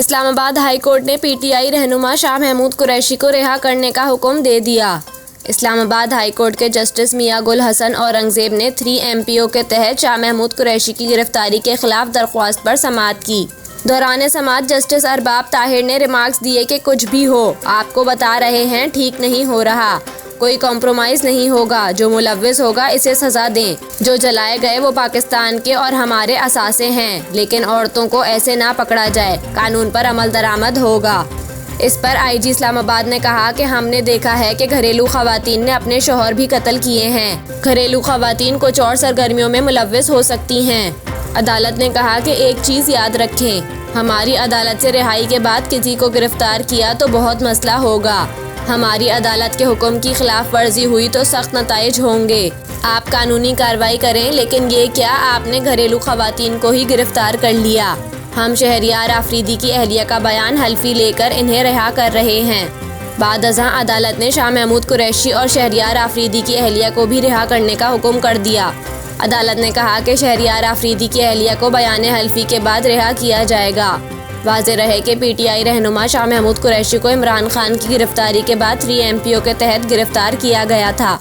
Islamabad high court ने PTI रहनुमा शाह महमूद कुरैशी को रिहा करने का हुक्म दे दिया। इस्लामाबाद हाई कोर्ट के जस्टिस मियां गुल हसन औरंगजेब ने 3 MPO के तहत शाह महमूद कुरैशी की गिरफ्तारी के खिलाफ दरख्वास्त पर समाअत की। दौरान समाअत जस्टिस अरबाब ताहिर ने रिमार्क्स दिए कि कुछ भी हो, आपको बता रहे हैं ठीक नहीं हो रहा, कोई कॉम्प्रोमाइज़ नहीं होगा, जो मुलव्विस होगा इसे सज़ा दें। जो जलाए गए वो पाकिस्तान के और हमारे असासे हैं, लेकिन औरतों को ऐसे ना पकड़ा जाए, कानून पर अमल दरामद होगा। इस पर IG इस्लामाबाद ने कहा कि हमने देखा है कि घरेलू खवातीन ने अपने शौहर भी कत्ल किए हैं। घरेलू खवातीन कुछ और सरगर्मियों में मुलव्विस हो सकती हैं। अदालत ने कहा कि एक चीज़ याद रखें, हमारी अदालत से रिहाई के बाद किसी को गिरफ्तार किया तो बहुत मसला होगा। हमारी अदालत के हुक्म की खिलाफ वर्जी हुई तो सख्त नताइज होंगे। आप कानूनी कार्रवाई करें, लेकिन ये क्या आपने घरेलू खवातीन को ही गिरफ्तार कर लिया। हम शहरियार आफरीदी की अहलिया का बयान हल्फी लेकर इन्हें रिहा कर रहे हैं। बाद अज़ां अदालत ने शाह महमूद कुरैशी और शहरियार आफरीदी की अहलिया को भी रिहा करने का हुक्म कर दिया। अदालत ने कहा कि शहरियार आफरीदी की अहलिया को बयान हल्फी के बाद रिहा किया जाएगा। वाज़ेह रहे कि पीटीआई रहनुमा शाह महमूद कुरैशी को इमरान खान की गिरफ्तारी के बाद 3 MPO के तहत गिरफ्तार किया गया था।